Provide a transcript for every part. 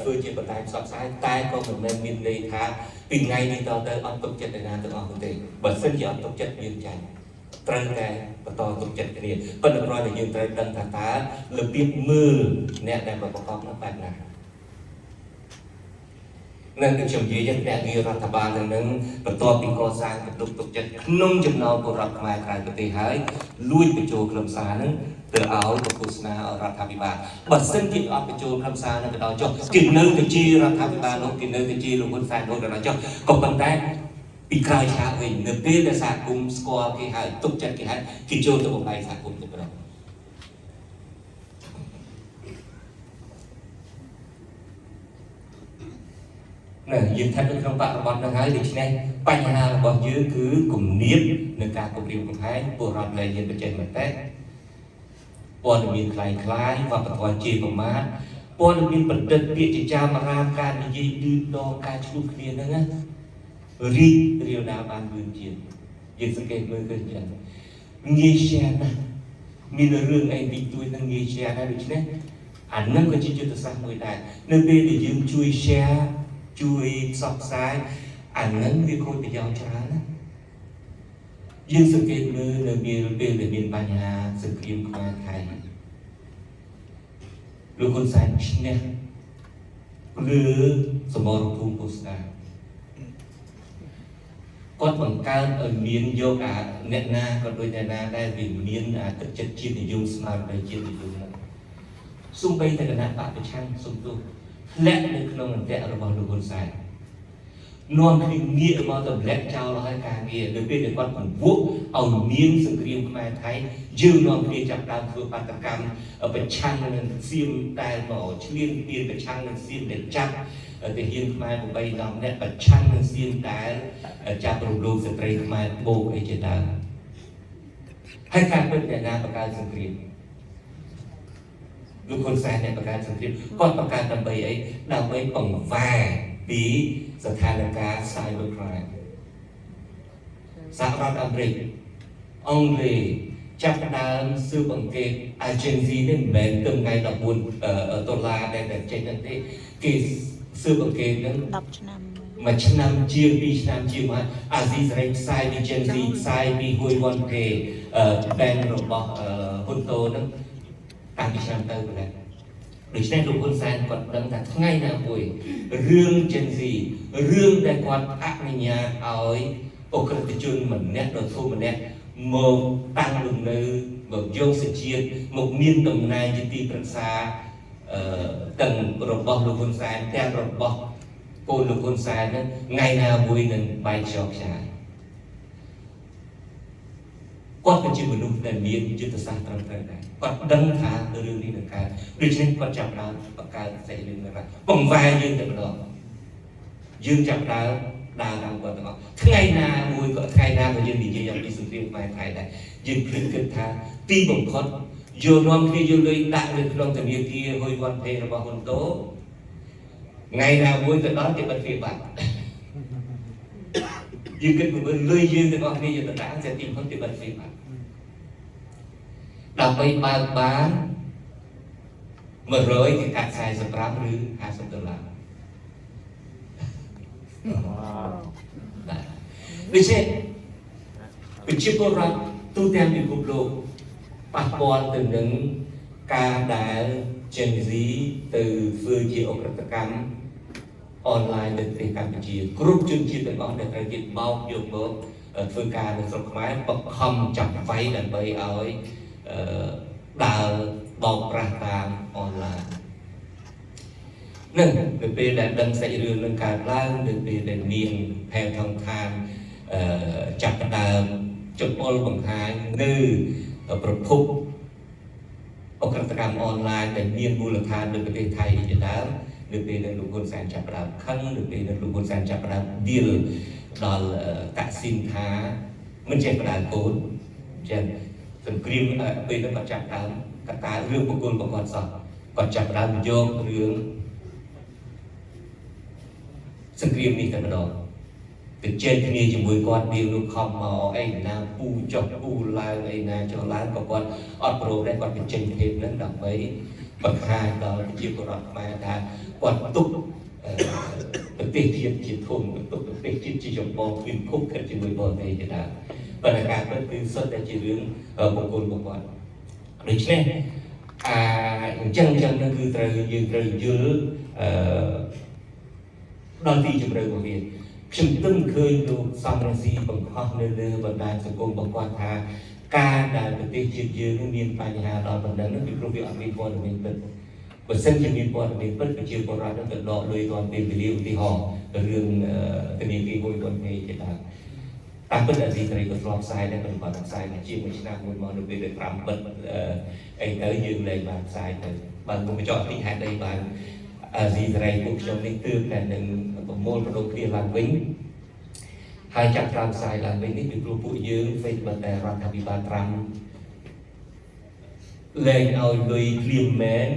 ធ្វើជាបណ្ដាញផ្សព្វផ្សាយតែក៏មិនមែនមានន័យថាពីថ្ងៃនេះតទៅអត់ទុកចិត្តឯណាទាំងអស់ទេបើសិនជាអត់ទុកចិត្តយើងចាញ់ត្រូវតែបន្តទុកចិត្តគ្នាប៉ុន្តែគ្រាន់តែយើងត្រូវដឹងថាតើរបៀបមើលអ្នកដែលប្រកបនោះបែបណានឹងខ្ញុំនិយាយយ៉ាងអ្នកងាររដ្ឋបាលទាំងនឹងបន្ទាប់ពីកសាងបន្ទុកទុកចិត្តក្នុងចំណោមពលរដ្ឋខ្មែរក្រៅប្រទេសហើយលួចបញ្ចូលខ្លឹមសារនឹងទៅឲ្យទៅឃោសនារដ្ឋាភិបាលបើសិនជាអត់បញ្ចូលខ្លឹមសារនឹងទៅដល់ចុះគេនៅទៅជារដ្ឋាភិបាលនោះគេនៅទៅជាលោកហ៊ុនសែននោះដល់ចុះក៏ប៉ុន្តែពីក្រោយឆាកវិញនៅពេលដែលសហគមន៍ស្គាល់គេហើយទុកចិត្តគេហើយគេចូលទៅបំលែងសហគមន៍ទៅប្រណាយើងថានៅក្នុងបរិបទហ្នឹងហើយដូច្នេះបញ្ហារបស់យើងគឺគំនាបនៃការគម្រាមកំហែងពលរដ្ឋដែលយើងបញ្ចេញមតិព័ត៌មានคล้ายៗវប្បធម៌ជាប្រមាថព័ត៌មានបណ្ឌិតពាក្យចចាមរាមការនិយាយឌឺដងការឆ្លុះគ្នាហ្នឹងណារីករាលដាលបានលឿនជាងយើងសង្កេតមើលឃើញចឹងងាយ share ណាស់មានរឿងអីតិចតួចនឹងងាយ share ណាស់ដូច្នេះអានឹងក៏ជាយុទ្ធសាស្ត្រមួយដែរនៅពេលដែលយើងជួយ share ជួយផ្សព្វផ្សាយអានឹងវាគួរប្រយោជន៍ច្រើនណាយើងសង្កេតមើលនៅពេលដែលមានបញ្ហាសង្គ្រាមខ្មែរថៃលោកហ៊ុនសែនឈ្នះឬសមរភូមិពោធិ៍សាត់គាត់បង្កើតឲ្យមានយកអាអ្នកណាក៏ដូចអ្នកណាដែលវាមានអាទឹកចិត្តជាតិនិយមស្មារតីជាតិនិយមហ្នឹងសូម្បីតែគណៈបកប្រឆាំងសុំទោសធ្លាក់នៅក្នុងអន្តៈរបស់លោកហ៊ុនសែននាំគ្នាងាកមកទៅលាក់ចោលឲ្យការងារនៅពេលដែលគាត់បង្វក់ឲ្យមានសង្គ្រាមខ្មែរថៃយើងនាំគ្នាចាប់ដើមធ្វើបាតកម្មប្រឆាំងនឹងសៀមតែមកឈ្លានពានប្រឆាំងនឹងសៀមដែលចាប់ទាហានខ្មែរ8នាំអ្នកប្រឆាំងនឹងសៀមតែចាប់រំលោភស្ត្រីខ្មែរបូកអីជាដើមហើយការពិតអ្នកណាបង្កើតសង្គ្រាមលោកហ៊ុនសែនអ្នកបង្កើតសង្គ្រាមគាត់បង្កើតដើម្បីអីដើម្បីបង្វែរពីស្ថានភាព cyber crime សហរដ្ឋអាមេរិកអង់គ្លេសចាប់ផ្ដើមស៊ើបអង្កេត agency នេះមិនមែនទៅថ្ងៃ$14ដែលចេញហ្នឹងទេគេស៊ើបអង្កេតហ្នឹង10ឆ្នាំមួយឆ្នាំជាង2ឆ្នាំជាងមកអាស៊ីសេរីផ្សាយពី agency ផ្សាយពីហួយ 1K បែនរបស់ហ៊ុនតូហ្នឹងតាំងពីឆ្នាំទៅប៉ុណ្ណេះដូច្នេះលោកហ៊ុនសែនគាត់ដឹងថាថ្ងៃណាមួយរឿង Gen Z រឿងដែលគាត់អនុញ្ញាតឲ្យអក្រិតជនម្នាក់ដ៏ធំម្នាក់មកតាំងលំនៅមកយកសេចក្ដីមកមានតំណែងជាទីប្រឹក្សាទាំងរបស់លោកហ៊ុនសែនទាំងរបស់កូនលោកហ៊ុនសែនហ្នឹងថ្ងៃណាមួយនឹងបែកខ្យល់ខ្ចាយគាត់គឺជាមនុស្សដែលមានយុទ្ធសាស្ត្រត្រឹមត្រូវដែរគាត់ដឹងថារឿងនេះនឹងកើតដូច្នេះគាត់ចាប់ដើមបង្កើតសេរីរឿងនេះបង្វែរយើងតែម្ដងយើងចាប់ដើមដើរតាមគាត់ទាំងអស់ថ្ងៃណាមួយក៏ថ្ងៃណាក៏យើងនិយាយអំពីសង្គ្រាមខ្មែរថៃដែរយើងគិតថាទីបំផុតយកនាំគ្នាយកលុយដាក់នៅក្នុងធនាគារហុយវត្តភេរបស់ហ៊ុនតូថ្ងៃណាមួយទៅដល់គេបិទទ្វារបាត់យើងគិតមើលលុយយើងទាំងអស់គ្នាយកទៅដាក់តែទីបំផុតគេបិទទ្វារបាត់ដើម្បីបើកបាន100គេកាត់45ឬ$50បាទដូច្នេះប្រជាពលរដ្ឋទូទាំងពិភពលោកប៉ះពាល់ទៅនឹងការដែល Gen Z ទៅធ្វើជាអក្រិតកម្មអនឡាញនៅប្រទេសកម្ពុជាគ្រប់ជនជាតិទាំងអស់ដែលត្រូវគេបោកយកមកធ្វើការនៅស្រុកខ្មែរបខំចាប់វាយដើម្បីឲ្យដើរបោកប្រាស់តាមអនឡាញនឹងនៅពេលដែលដឹងសាច់រឿងនឹងកើតឡើងនៅពេលដែលនាងផែថងខានចាប់ផ្ដើមចុចអុលបង្ហាញនៅប្រភពអក្រិតកម្មអនឡាញដែលមានមូលដ្ឋាននៅប្រទេសថៃជាដើមនៅពេលដែលលោកហ៊ុនសែនចាប់ផ្ដើមខឹងនៅពេលដែលលោកហ៊ុនសែនចាប់ផ្ដើមឌីលដល់តាក់ស៊ីនថាមិនចេះផ្ដើមកូនចឹងសង្គ្រាមពេលនោះគាត់ចាប់ដើមកត្តារឿងបុគ្គលរបស់គាត់សោះគាត់ចាប់ដើមយករឿងសង្គ្រាមនេះតែម្ដងទៅជែកគ្នាជាមួយគាត់វាលោកខំមកអីណាពូចុះពូឡើងអីណាចុះឡើងក៏គាត់អត់ព្រមដែរគាត់បញ្ចេញភាពហ្នឹងដើម្បី បង្ហាញដល់ជាបរិបទខ្មែរថាគាត់ទុកប្រទេសជាតិជាធំទុកប្រទេសជាតិជាចម្បងគឺគុកខិតជាមួយបរទេសជាដើមប៉ុន្តែការពិតគឺសុទ្ធតែជារឿងបុគ្គលរបស់គាត់ដូច្នេះអញ្ចឹងហ្នឹងគឺយើងត្រូវយល់ដល់ទីជម្រៅរបស់វាខ្ញុំទិញឃើញលោកសំរងស៊ីបង្ខំនៅលើបណ្ដាញសង្គមរបស់គាត់ថាការដែលប្រទេសជាតិយើងមានបញ្ហាដល់ប៉ុណ្ណឹងគឺព្រោះវាអត់មានព័ត៌មានពិតបើសិនជាមានព័ត៌មានពិតប្រជាពលរដ្ឋនឹងទៅដកលុយទាន់ពេលវេលាឧទាហរណ៍រឿងធនាគារមួយប៉ុណ្ណេះជាដើមតាមពិតអាស៊ីសេរីក៏ធ្លាប់ផ្សាយដែរប៉ុន្តែគាត់ផ្សាយមកជាមួយឆ្នាំមុនមកនៅពេលដែល5បិទអីទៅយើងលែងបានផ្សាយទៅបានមកចោះទីហេតុអីបានអាស៊ីសេរីពួកខ្ញុំនេះទើបតែនឹងប្រមូលបដិគ្នាឡើងវិញហើយចាប់តាមផ្សាយឡើងវិញនេះគឺព្រោះពួកយើង Facebook តែរដ្ឋាភិបាលត្រាំលែងឲ្យលុយភ្លាមមែន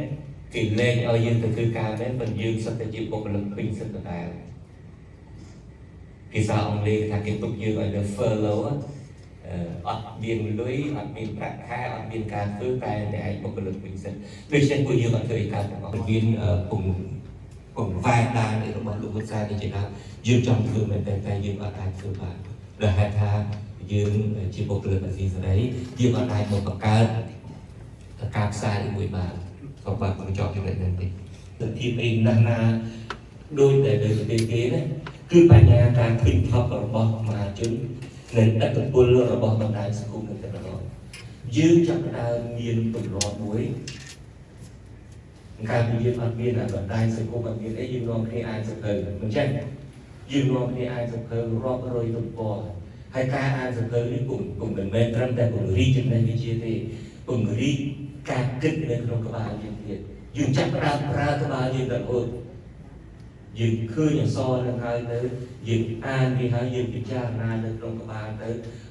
គេលែងឲ្យយើងទៅធ្វើការមែនប៉ុន្តែយើងសិតតែជាបុគ្គលិកពេញសិទ្ធិដែរភាសាអង់គ្លេសថាគេទុកយើងឲ្យនៅ furlough អត់មានលុយអត់មានប្រាក់ខែអត់មានការធ្វើតែឯងបុគ្គលិកពេញសិទ្ធិដូច្នេះពួកយើងអត់ធ្វើអីកើតទាំងអស់មានពងវាយដានរបស់លោកហ៊ុនសែននេះជាដើមយើងចង់ធ្វើមែនតែយើងអត់អាចធ្វើបានដោយហេតុថាយើងជាបុគ្គលិកអាស៊ីសេរីយើងអត់អាចមកបង្កើតការផ្សាយមួយបានក៏បានបញ្ចប់ចំណុចនេះទេទៅធៀបអីណាស់ណាដោយតែនៅប្រទេសគេណាគឺបញ្ញាការឃើញថប់របស់មហាជននិងឥទ្ធិពលរបស់បណ្ដាញសង្គមនៅតែម្ដងយើងចាប់ផ្ដើមមានទម្លាប់មួយការពីយើងអត់មានបណ្ដាញសង្គមអត់មានអីយើងនាំគ្នាអានសភៅមិនចឹងយើងនាំគ្នាអានសភៅរាប់រយទំព័រហើយការអានសភៅនេះពុំមិនមែនត្រឹមតែពង្រីកចំណេះវិជ្ជាទេពង្រីកការគិតនៅក្នុងក្បាលយើងទៀតយើងចាប់ផ្ដើមប្រើក្បាលយើងទៅអូនយើងឃើញអក្សរនឹងហើយទៅយើងអានវាហើយយើងពិចារណានៅក្នុងក្បាល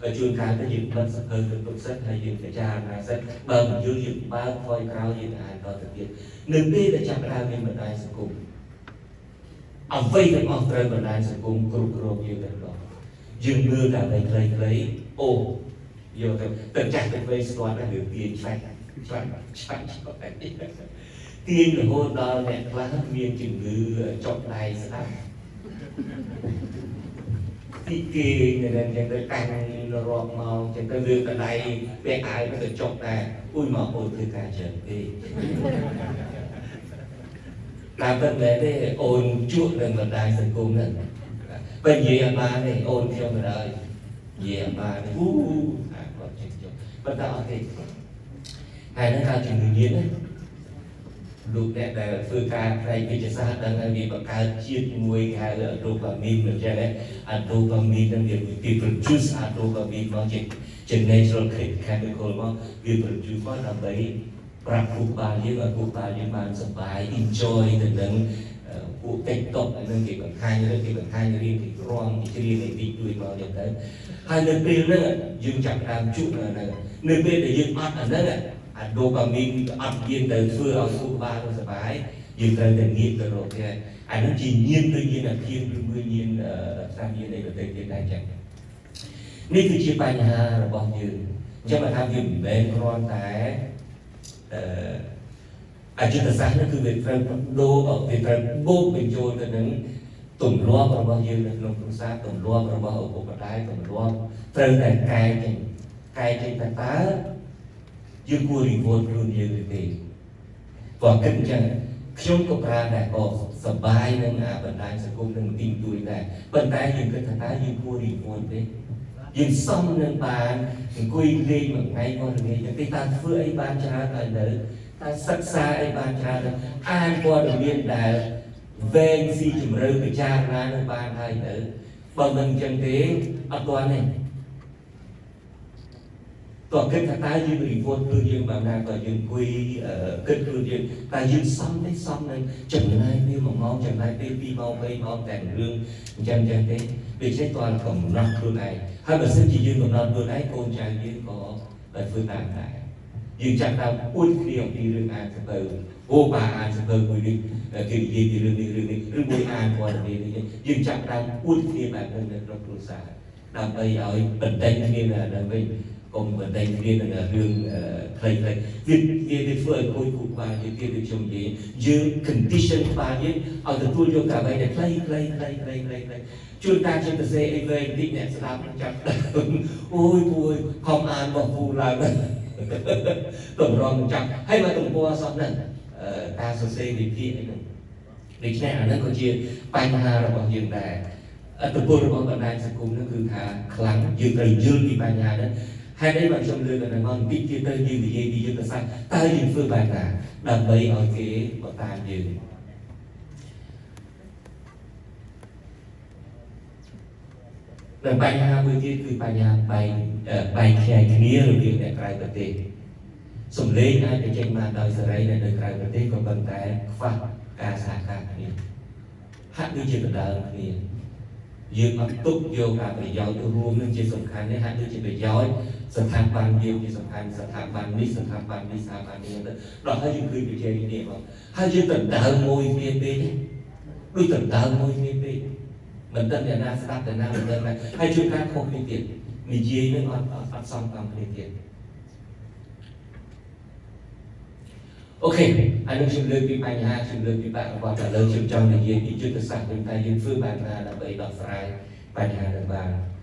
ទៅជួនកាលទៅយើងបិទសភៅទៅទុកសិនហើយយើងពិចារណាសិនបើមិនយល់យើងបើកថយក្រោយយើងអានតទៅទៀតនៅពេលដែលចាប់ផ្ដើមមានបណ្ដាញសង្គមអ្វីទាំងអស់ត្រូវបណ្ដាញសង្គមគ្រប់គ្រងយើងទៅដល់យើងមើលតែអ្វីខ្លីៗអូយកទៅចាស់ទៅវិញស្គាល់តែរឿងទាញឆ្លាច់ទាញរហូតដល់អ្នកខ្លះមានជំងឺចុកដៃស្ដាប់ទីគេនៅនឹងទៅតាំងរាប់ម៉ោងចឹងទៅលើកដៃពាក់អាវទៅចុកដែរអ៊ុយមកអូនធ្វើការច្រើនពេកតាមពិតមែនទេអូនជួបនឹងបណ្ដាញសង្គមហ្នឹងបើនិយាយអត់បានទេអូនខ្ញុំទៅហើយនិយាយអត់បានទេគាត់ចេះចុះប៉ុន្តែអត់ទេហើយនឹងការជំនឿញៀនណាលោកអ្នកដែលធ្វើការផ្នែកវិទ្យាសាស្ត្រដឹងហើយវាបង្កើតជាតិមួយគេហៅដូប៉ាមីនមិនចឹងទេអាដូប៉ាមីននឹងវា produce អាដូប៉ាមីនមកជា natural chemical មកវា produce មកដើម្បីប្រាប់ពួកបាលយើងឲ្យពួកបាលយើងបានសប្បាយ enjoy ទៅនឹងពួក TikTok ហ្នឹងគេបង្ហាញរឿងគេបង្ហាញរៀនគេរំគេច្រៀងឯទីជួយមកចឹងទៅហើយនៅពេលហ្នឹងយើងចាប់តាមជួបនៅពេលដែលយើងអត់អាហ្នឹងអាដូប៉ាមីនអត់មានទៅធ្វើឲ្យពួកបាលទៅសប្បាយយើងត្រូវតែងាកទៅរកគេអាហ្នឹងជាញៀនទៅញៀនអាភៀនឬមួយញៀនសាសនានៃប្រទេសទៀតដែរចឹងនេះគឺជាបញ្ហារបស់យើងអញ្ចឹងបើថាវាមិនមែនគ្រាន់តែអយុធសាស្ត្រនោះគឺវាត្រូវដូរវាត្រូវបូកបញ្ចូលទៅនឹងទម្លាប់របស់យើងនៅក្នុងគ្រួសារទម្លាប់របស់ឪពុកម្ដាយទម្លាប់ត្រូវតែកែចេញតែតើយើងគួររីវល់ខ្លួនយើងទេបើគិតអញ្ចឹងខ្ញុំក៏ប្រើដែរក៏សប្បាយនឹងអាបណ្ដាញសង្គមនឹងទីទួយដែរប៉ុន្តែយើងគិតថាតើយើងគួររីវល់ទេយើងសមនឹងបានអង្គុយលេងមួយថ្ងៃក៏ល្ងាចទេតើធ្វើអីបានច្រើនហើយនៅតើសិក្សាអីបានច្រើនអានព័ត៌មានដែលវែងស៊ីជម្រៅពិចារណានឹងបានហើយនៅបើមិនអញ្ចឹងទេអត់ទាន់ទេតើគិតថាតើយើងរីវល់ខ្លួនយើងបានណាក៏យើងអង្គុយគិតខ្លួនយើងតើយើងសមទេសមនឹងចំណាយពេល1ម៉ោងចំណាយពេល2ម៉ោង3ម៉ោងតែរឿងអញ្ចឹងទេដូច្នេះតើកំណត់ខ្លួនឯងហើយបើសិនជាយើងកំណត់ខ្លួនឯងកូនចៅយើងក៏ធ្វើតាមដែរយើងចាប់តាមពួនគ្នាអំពីរឿងអានសភៅអូបាអានសភៅមួយនេះគេនិយាយពីរឿងនេះឬមួយអានព័ត៌មាននេះយើងចាប់តាមពួនគ្នាបែបហ្នឹងនៅក្នុងគ្រួសារដើម្បីឲ្យបណ្ដេញគ្នានៅវិញ កុំបណ្ដេញគ្នានឹងរឿងខ្លីៗវាធ្វើឲ្យគួយគូក្បាលយើងខ្ញុំនិយាយយើង condition ក្បាលយើងឲ្យទទួលយកតែអ្វីដែលខ្លីជួនកាលជាទៅសេអីវែងតិចអ្នកស្ដាប់ចាប់អូយពួយខំអានបោះពូឡើងតម្រងចាប់ហើយមកទំព័រសោះហ្នឹងការសរសេរវិភាគអីហ្នឹងដូច្នេះអាហ្នឹងក៏ជាបញ្ហារបស់យើងដែរអត្តពលរបស់បណ្ដាញសង្គមហ្នឹងគឺថាខ្លាំងយើងត្រូវយល់ពីបញ្ហាហ្នឹងហើយđây bạn trong lương là ngon biết kia tới như gì đi như ta sai tới như phương bài là đầm bấy ở kế bảo tàng như là bài ha mươi kiaคือbài ha bài khe kia rồi việc để cài bật tiền sủng lấy ai để tranh mà đòi sợi này để cài bật tiền còn bằng cái phát ca sa ca kia hát đi chơi bật đờn kia dương mặc túc vô cả phải giỏi tôi luôn nên chỉ sủng khăn để hát đi chơi phải giỏiสถาบันเดียวที่สำคัญสถาบันนี้สถาบันนี้สถาบันนี้เราให้ยืนคือไปเจอเนี่ยว่าให้ยืนตัดดาวมวยเมียปีด้วยตัดดาวมวยเมียปีเหมือนตั้งแต่หน้าสตาร์ทแต่หน้าเหมือนเดิมให้ช่วยการคงเปลี่ยนมีเยี่ยมอัดซ้อมความเปลี่ยนโอเคอันนี้ชิมเลยปีปัญญาชิมเลยปีปัญญาว่าแต่เลยชิมจองในเยี่ยมอีจุดศาสตร์เป็นไทยยืนฟื้นบานนาและไปดอกสายปัญญาต่างๆ